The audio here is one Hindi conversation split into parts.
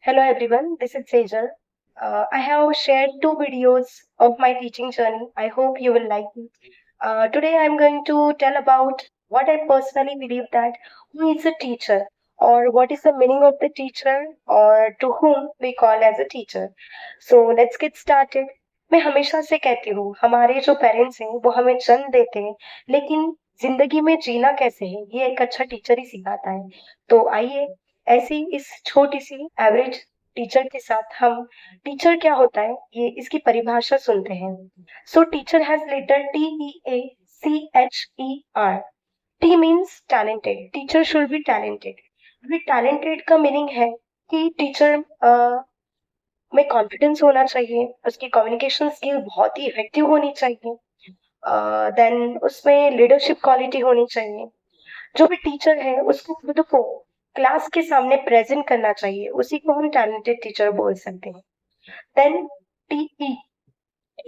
Hello everyone, this is Sejal. I have shared two videos of my teaching journey. I hope you will like it. Today I am going to tell about what I personally believe that who is a teacher or what is the meaning of the teacher or to whom we call as a teacher. So let's get started. मैं हमेशा से कहती हूँ हमारे जो पेरेंट्स हैं वो हमें जन्म देते हैं लेकिन जिंदगी में जीना कैसे है ये एक अच्छा टीचर ही सिखाता है। तो आइए ऐसी इस छोटी सी एवरेज टीचर के साथ हम टीचर क्या होता है ये इसकी परिभाषा सुनते हैं। So teacher has letter TEACHER। T means talented, teacher should be talented. अभी टैलेंटेड का मीनिंग है कि टीचर में कॉन्फिडेंस होना चाहिए, उसकी कम्युनिकेशन स्किल बहुत ही इफेक्टिव होनी चाहिए, देन उसमें लीडरशिप क्वालिटी होनी चाहिए। जो भी टीचर है उसको खुद को क्लास के सामने प्रेजेंट करना चाहिए, उसी को हम टैलेंटेड टीचर बोल सकते हैं। Then T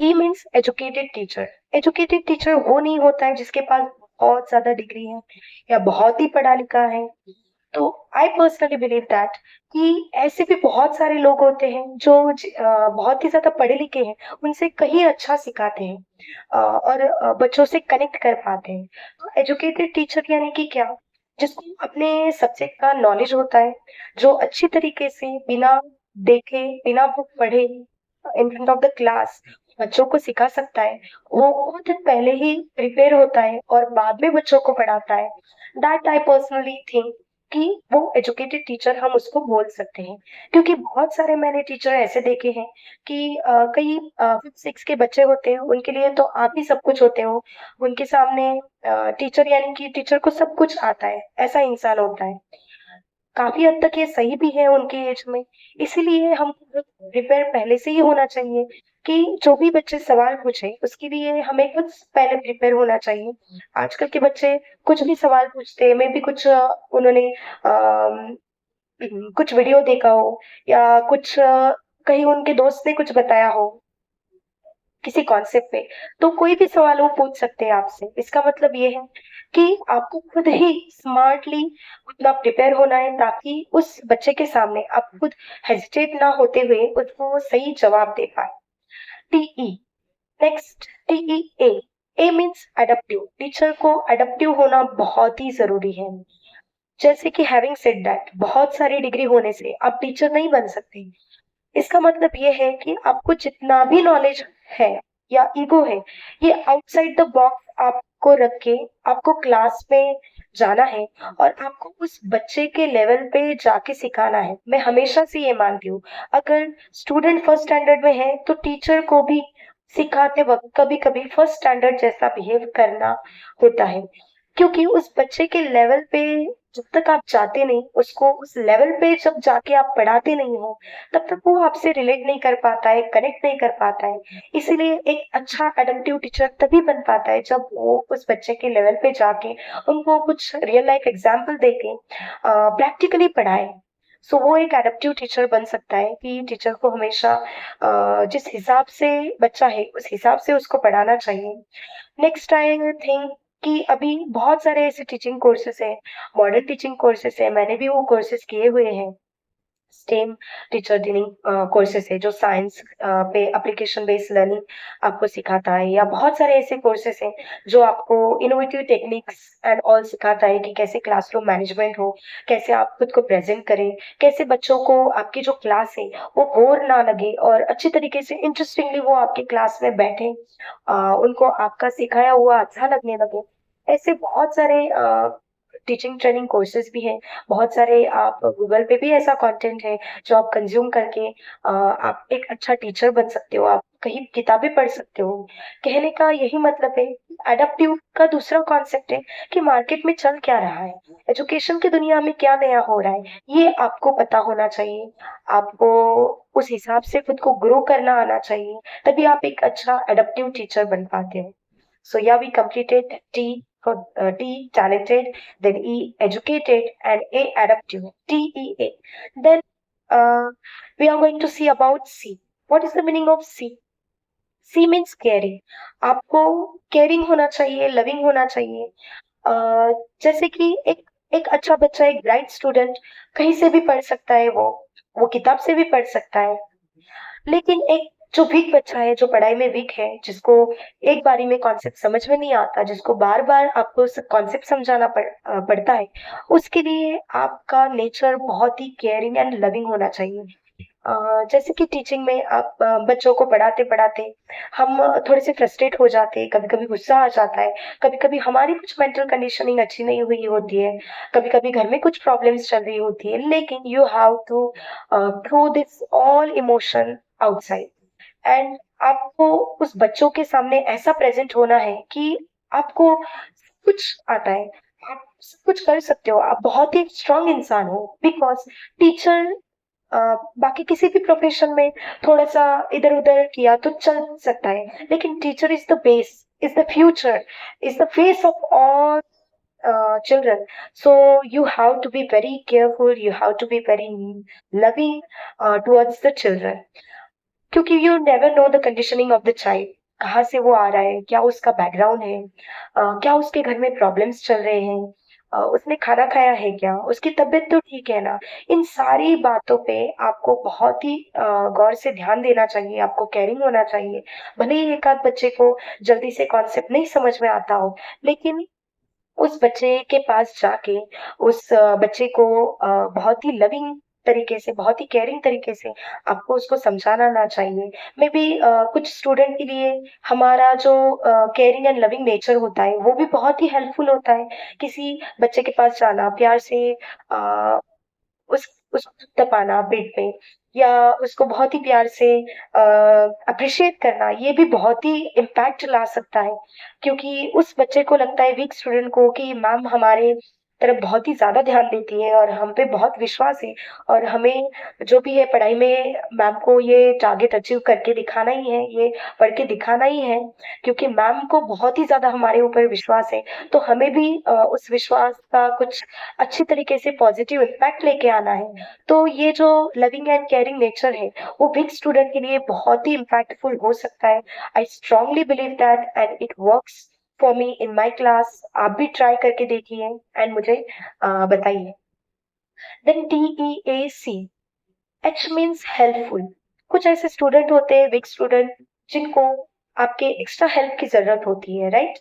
E means educated teacher. Educated teacher वो नहीं होता है जिसके पास बहुत ज्यादा डिग्री है या बहुत ही पढ़ा लिखा है। तो आई पर्सनली बिलीव दैट कि ऐसे भी बहुत सारे लोग होते हैं जो बहुत ही ज्यादा पढ़े लिखे हैं, उनसे कहीं अच्छा सिखाते हैं और बच्चों से कनेक्ट कर पाते हैं। तो एजुकेटेड टीचर यानी कि क्या, जिसको अपने सब्जेक्ट का नॉलेज होता है, जो अच्छी तरीके से बिना देखे बिना बुक पढ़े in front of the class बच्चों को सिखा सकता है। वो खुद पहले ही प्रिपेयर होता है और बाद में बच्चों को पढ़ाता है। दैट आई पर्सनली थिंक कि वो एजुकेटेड टीचर हम उसको बोल सकते हैं। क्योंकि बहुत सारे मैंने टीचर ऐसे देखे हैं कि कई फिफ्थ सिक्स के बच्चे होते हैं, उनके लिए तो आप ही सब कुछ होते हो। उनके सामने टीचर यानी कि टीचर को सब कुछ आता है, ऐसा इंसान होता है। काफी हद तक ये सही भी है उनके एज में। इसीलिए हमको प्रिपेयर पहले से ही होना चाहिए कि जो भी बच्चे सवाल पूछे उसके लिए हमें कुछ पहले प्रिपेयर होना चाहिए। आजकल के बच्चे कुछ भी सवाल पूछते हैं, मे भी कुछ उन्होंने कुछ वीडियो देखा हो या कुछ कहीं उनके दोस्त ने कुछ बताया हो किसी कॉन्सेप्ट पे, तो कोई भी सवाल वो पूछ सकते हैं आपसे। इसका मतलब ये है कि आपको खुद ही स्मार्टली उतना प्रिपेयर होना है ताकि उस बच्चे के सामने आप खुद हेजिटेट ना होते हुए उसको सही जवाब दे पाए। टीई नेक्स्ट, टीई ए मीन्स अडेप्टिव। टीचर को अडेप्टिव होना बहुत ही जरूरी है। जैसे कि हैविंग सेड दैट बहुत सारी डिग्री होने से आप टीचर नहीं बन सकते। इसका मतलब ये है कि आपको जितना भी नॉलेज है या ईगो है, ये आउटसाइड द बॉक्स आपको रख के आपको क्लास में जाना है और आपको उस बच्चे के लेवल पे जाके सिखाना है। मैं हमेशा से ये मानती हूँ, अगर स्टूडेंट फर्स्ट स्टैंडर्ड में है तो टीचर को भी सिखाते वक्त कभी कभी फर्स्ट स्टैंडर्ड जैसा बिहेव करना होता है। क्योंकि उस बच्चे के लेवल पे जब तक आप जाते नहीं, उसको उस लेवल पे जब जाके आप पढ़ाते नहीं हो, तब तक वो आपसे रिलेट नहीं कर पाता है, कनेक्ट नहीं कर पाता है। इसीलिए एक अच्छा एडप्टिव टीचर तभी बन पाता है जब वो उस बच्चे के लेवल पे जाके उनको कुछ रियल लाइफ एग्जाम्पल देके प्रैक्टिकली पढ़ाए। सो वो एक एडप्टिव टीचर बन सकता है कि टीचर को हमेशा जिस हिसाब से बच्चा है उस हिसाब से उसको पढ़ाना चाहिए। नेक्स्ट आई थिंक कि अभी बहुत सारे ऐसे टीचिंग कोर्सेस हैं, मॉडर्न टीचिंग कोर्सेस है, मैंने भी वो कोर्सेस किए हुए हैं। स्टेम टीचर ट्रेनिंग कोर्सेस है जो साइंस पे एप्लीकेशन बेस्ड लर्निंग आपको सिखाता है, या बहुत सारे ऐसे कोर्सेस हैं जो आपको इनोवेटिव टेक्निक्स एंड ऑल सिखाता है कि कैसे क्लासरूम मैनेजमेंट हो, कैसे आप खुद को प्रेजेंट करें, कैसे बच्चों को आपकी जो क्लास है वो बोर ना लगे और अच्छी तरीके से इंटरेस्टिंगली वो आपकी क्लास में बैठे, उनको आपका सिखाया हुआ अच्छा लगने लगे। ऐसे बहुत सारे टीचिंग ट्रेनिंग कोर्सेज भी हैं। बहुत सारे आप गूगल पे भी ऐसा कंटेंट है जो आप कंज्यूम करके आप एक अच्छा टीचर बन सकते हो, आप कहीं किताबें पढ़ सकते हो। कहने का यही मतलब है, एडेप्टिव का दूसरा कॉन्सेप्ट है कि मार्केट में चल क्या रहा है, एजुकेशन की दुनिया में क्या नया हो रहा है, ये आपको पता होना चाहिए। आपको उस हिसाब से खुद को ग्रो करना आना चाहिए, तभी आप एक अच्छा एडेप्टिव टीचर बन पाते हो। So yeah, we completed T for T talented, then E educated, and A adaptive. TEA. Then we are going to see about C. What is the meaning of C? C means caring. आपको caring होना चाहिए, loving होना चाहिए। जैसे कि एक एक अच्छा बच्चा, एक ब्राइट स्टूडेंट कहीं से भी पढ़ सकता है वो, वो किताब से भी पढ़ सकता है। लेकिन एक जो वीक बच्चा है, जो पढ़ाई में वीक है, जिसको एक बारी में कॉन्सेप्ट समझ में नहीं आता, जिसको बार-बार आपको उस कॉन्सेप्ट समझाना पड़ता है, उसके लिए आपका नेचर बहुत ही केयरिंग एंड लविंग होना चाहिए। जैसे कि टीचिंग में आप बच्चों को पढ़ाते-पढ़ाते हम थोड़े से फ्रस्ट्रेट हो जाते हैं, कभी-कभी गुस्सा आ जाता है, कभी-कभी हमारी कुछ मेंटल कंडीशनिंग अच्छी नहीं हुई होती है, कभी-कभी घर में कुछ प्रॉब्लम्स चल रही होती है, लेकिन you have to throw this all emotion outside and आपको उस बच्चों के सामने ऐसा प्रेजेंट होना है कि आपको सब कुछ आता है, आप सब कुछ कर सकते हो, आप बहुत ही स्ट्रांग इंसान हो बिकॉज़ टीचर बाकी किसी भी प्रोफेशन में थोड़ा-सा इधर-उधर किया तो चल सकता है, लेकिन teacher is the base, is the future, is the face of all children. So you have to be very careful, you have to be very loving towards the children. क्योंकि you never know the conditioning of the child, कहाँ से वो आ रहा है, क्या उसका बैकग्राउंड है, क्या उसके घर में प्रॉब्लम्स चल रहे हैं, उसने खाना खाया है क्या, उसकी तबीयत तो ठीक है ना। इन सारी बातों पे आपको बहुत ही गौर से ध्यान देना चाहिए, आपको केयरिंग होना चाहिए। भले ही एक आध बच्चे को जल्दी से कॉन्सेप्ट नहीं समझ में आता हो, लेकिन उस बच्चे के पास जाके उस बच्चे को बहुत ही लविंग तरीके से, बहुत ही केयरिंग तरीके से आपको उसको समझाना आना चाहिए। मेबी कुछ स्टूडेंट के लिए हमारा जो केयरिंग एंड लविंग नेचर होता है, वो भी बहुत ही हेल्पफुल होता है। किसी बच्चे के पास जाना, प्यार से अ, उस उसको तपाना पेट पे या उसको बहुत ही प्यार से अप्रिशिएट करना, ये भी बहुत ही इम्पैक्ट ला सकता है। क्योंकि उस बच्चे को लगता है वीक स्टूडेंट को कि मैम हमारे तरफ बहुत ही ज़्यादा ध्यान देती है और हम पे बहुत विश्वास है और हमें जो भी है पढ़ाई में मैम को ये टारगेट अचीव करके दिखाना ही है, ये पढ़ के दिखाना ही है, क्योंकि मैम को बहुत ही ज़्यादा हमारे ऊपर विश्वास है। तो हमें भी उस विश्वास का कुछ अच्छी तरीके से पॉजिटिव इम्पैक्ट लेके आना है। तो ये जो लविंग एंड केयरिंग नेचर है, वो वीक स्टूडेंट के लिए बहुत ही इम्पैक्टफुल हो सकता है। I strongly believe that and it works for me in my class. आप भी ट्राई करके देखिए एंड मुझे बताइए। Then TEAC, H means helpful. कुछ ऐसे स्टूडेंट होते हैं वीक स्टूडेंट जिनको आपके एक्स्ट्रा हेल्प की जरूरत होती है, राइट?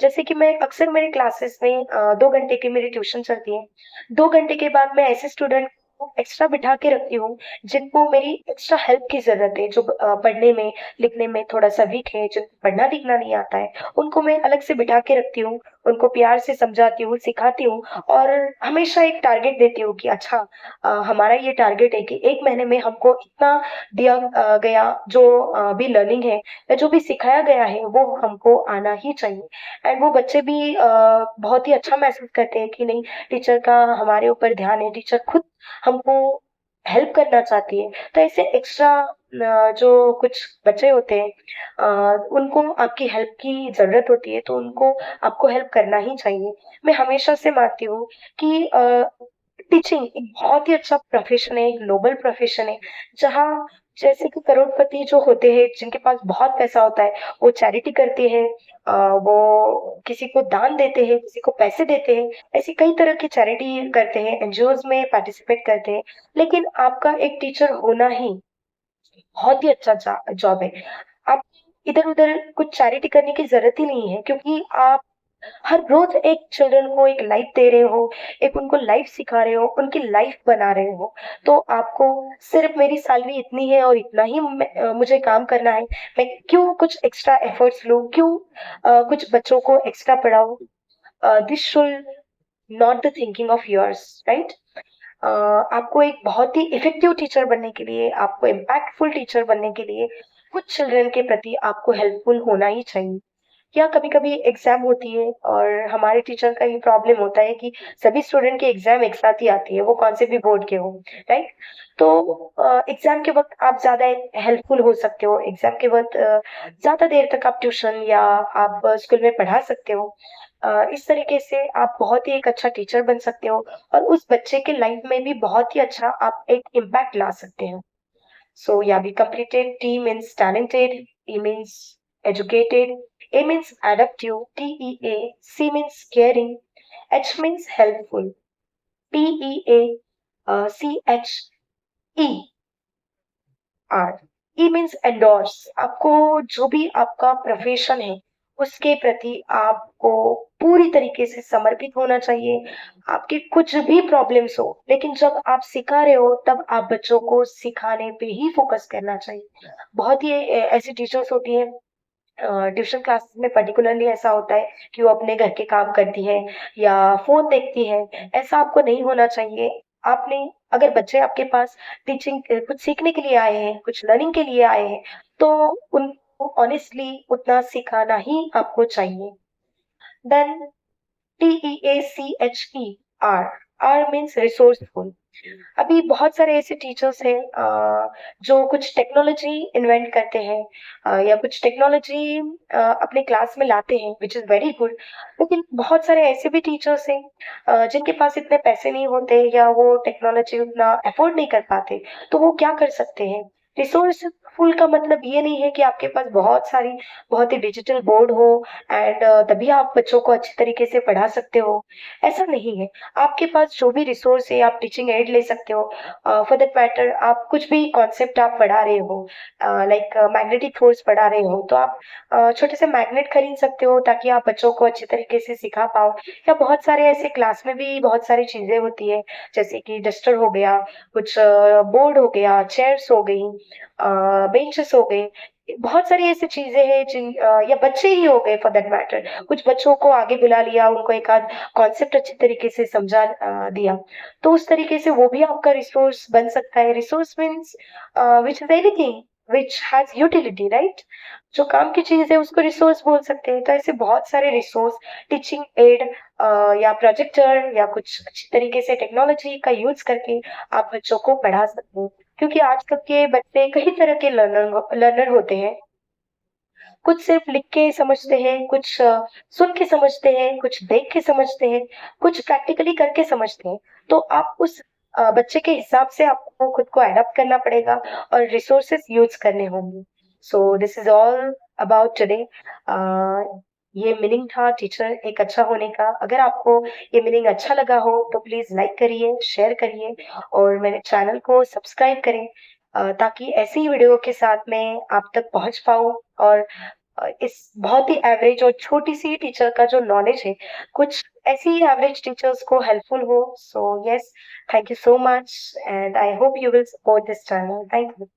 जैसे कि मैं अक्सर मेरे क्लासेस में 2 घंटे की मेरी ट्यूशन चलती है। 2 घंटे के बाद मैं ऐसे स्टूडेंट को एक्स्ट्रा बिठा के रखती हूँ जिनको मेरी एक्स्ट्रा हेल्प की जरूरत है, जो पढ़ने में लिखने में थोड़ा सा वीक है, जिनको पढ़ना लिखना नहीं आता है, उनको मैं अलग से बिठा के रखती हूँ, उनको प्यार से समझाती हूँ, सिखाती हूँ और हमेशा एक टारगेट देती हूँ कि अच्छा हमारा ये टारगेट है कि 1 महीने में हमको इतना दिया गया जो भी लर्निंग है या जो भी सिखाया गया है वो हमको आना ही चाहिए। एंड वो बच्चे भी बहुत ही अच्छा महसूस करते हैं कि नहीं, टीचर का हमारे ऊपर ध्यान है, टीचर खुद हमको हेल्प करना चाहती है। तो ऐसे एक्स्ट्रा जो कुछ बच्चे होते हैं उनको आपकी हेल्प की ज़रूरत होती है, तो उनको आपको हेल्प करना ही चाहिए। मैं हमेशा से मानती हूँ कि टीचिंग एक बहुत ही अच्छा प्रोफ़ेशन है, एक नोबल प्रोफ़ेशन है, जहाँ जैसे कि करोड़पति जो होते हैं, जिनके पास बहुत पैसा होता है, वो चैरिटी करते हैं, वो किसी को दान देते हैं, किसी को पैसे देते हैं, ऐसी कई तरह की चैरिटी करते हैं, एनजीओज़ में पार्टिसिपेट करते हैं। लेकिन आपका एक टीचर होना ही बहुत ही अच्छा जॉब है। आप इधर-उधर कुछ चैरिटी करने की ज़रूरत ही नहीं है, क्योंकि आप हर रोज़ एक चिल्ड्रन को एक लाइफ़ दे रहे हो, एक उनको लाइफ़ सिखा रहे हो, उनकी लाइफ़ बना रहे हो। तो आपको सिर्फ़ मेरी सैलरी इतनी है और इतना ही मुझे काम करना है, मैं क्यों कुछ एक्स्ट्रा एफर्ट्स लूँ, क्यों कुछ बच्चों को एक्स्ट्रा पढ़ाऊँ? This should not the thinking of yours, right? आपको एक बहुत ही इफ़ेक्टिव टीचर बनने के लिए, आपको इम्पैक्टफुल टीचर बनने के लिए कुछ चिल्ड्रन के प्रति आपको हेल्पफुल होना ही चाहिए। या कभी-कभी एग्ज़ाम होती है और हमारे टीचर का ये प्रॉब्लम होता है कि सभी स्टूडेंट की एग्ज़ाम एक साथ ही आती है, वो कौन से भी बोर्ड के हों, राइट? तो एग्ज़ाम के वक़्त आप ज़्यादा हेल्पफुल हो सकते हो, एग्ज़ाम के वक़्त ज़्यादा देर तक आप ट्यूशन या आप स्कूल में पढ़ा सकते हो। इस तरीके से आप बहुत ही एक अच्छा टीचर बन सकते हो और उस बच्चे के लाइफ़ में भी बहुत ही अच्छा आप एक इम्पैक्ट ला सकते हो। So yeah, we completed. T means talented, E means educated, A means adaptive, TEA, C means caring, H means helpful, PEA, CH. E R. E means endorse. आपको जो भी आपका प्रोफेशन है उसके प्रति आपको पूरी तरीके से समर्पित होना चाहिए। आपकी कुछ भी प्रॉब्लम्स हो, लेकिन जब आप सिखा रहे हो तब आप बच्चों को सिखाने पे ही फोकस करना चाहिए। बहुत ही ऐसी टीचर्स होती हैं, ट्यूशन क्लासेस में पर्टिकुलरली ऐसा होता है कि वो अपने घर के काम करती है या फोन देखती है। ऐसा आपको नहीं होना चाहिए। आपने, अगर बच्चे आपके पास टीचिंग कुछ सीखने के लिए आए हैं, कुछ लर्निंग के लिए आए हैं, तो उनको ऑनेस्टली उतना सिखाना ही आपको चाहिए। Then TEACHE, R means resourceful. अभी बहुत सारे ऐसे टीचर्स हैं जो कुछ टेक्नोलॉजी इन्वेंट करते हैं, या कुछ टेक्नोलॉजी अपने क्लास में लाते हैं, विच इज वेरी गुड। लेकिन बहुत सारे ऐसे भी टीचर्स हैं जिनके पास इतने पैसे नहीं होते या वो टेक्नोलॉजी उतना अफोर्ड नहीं कर पाते। तो वो क्या कर सकते हैं? रिसोर्सफुल का मतलब ये नहीं है कि आपके पास बहुत ही डिजिटल बोर्ड हो एंड तभी आप बच्चों को अच्छी तरीके से पढ़ा सकते हो। ऐसा नहीं है। आपके पास जो भी रिसोर्स है, आप टीचिंग एड ले सकते हो। फॉर दैट मैटर, आप कुछ भी कॉन्सेप्ट आप पढ़ा रहे हो, लाइक मैग्नेटिक फोर्स पढ़ा रहे हो, तो आप छोटे से मैग्नेट खरीद सकते हो ताकि आप बच्चों को अच्छे तरीके से सिखा पाओ। या बहुत सारे ऐसे क्लास में भी बहुत सारी चीजें होती है, जैसे कि डस्टर हो गया, कुछ बोर्ड हो गया, चेयर्स हो गई, बेंचेस हो गए। बहुत सारी ऐसी चीजें हैं या बच्चे ही हो गए फॉर दैट मैटर, कुछ बच्चों को आगे बुला लिया, उनको एक आध कॉन्सेप्ट अच्छी तरीके से समझा दिया। तो उस तरीके से वो भी आपका रिसोर्स बन सकता है। Resource means which is anything which has utility, right? जो काम की चीज है उसको रिसोर्स बोल सकते हैं। तो ऐसे बहुत सारे रिसोर्स, टीचिंग एड या प्रोजेक्टर या कुछ अच्छी तरीके से टेक्नोलॉजी का यूज करके आप बच्चों को पढ़ा सकते हैं। क्योंकि आजकल के बच्चे कई तरह के लर्नर होते हैं। कुछ सिर्फ लिख के समझते हैं, कुछ सुन के समझते हैं, कुछ देख के समझते हैं, कुछ प्रैक्टिकली करके समझते हैं। तो आप उस बच्चे के हिसाब से आपको खुद को एडप्ट करना पड़ेगा और रिसोर्सेस यूज करने होंगे। So this is all about today. ये मीनिंग था टीचर एक अच्छा होने का। अगर आपको ये मीनिंग अच्छा लगा हो तो प्लीज लाइक करिए, शेयर करिए और मेरे चैनल को सब्सक्राइब करें, ताकि ऐसी ही वीडियो के साथ मैं आप तक पहुंच पाऊं और इस बहुत ही एवरेज और छोटी सी टीचर का जो नॉलेज है, कुछ ऐसी ही एवरेज टीचर्स को हेल्पफुल हो। So yes, thank you so much and I hope you will support this channel. Thank you.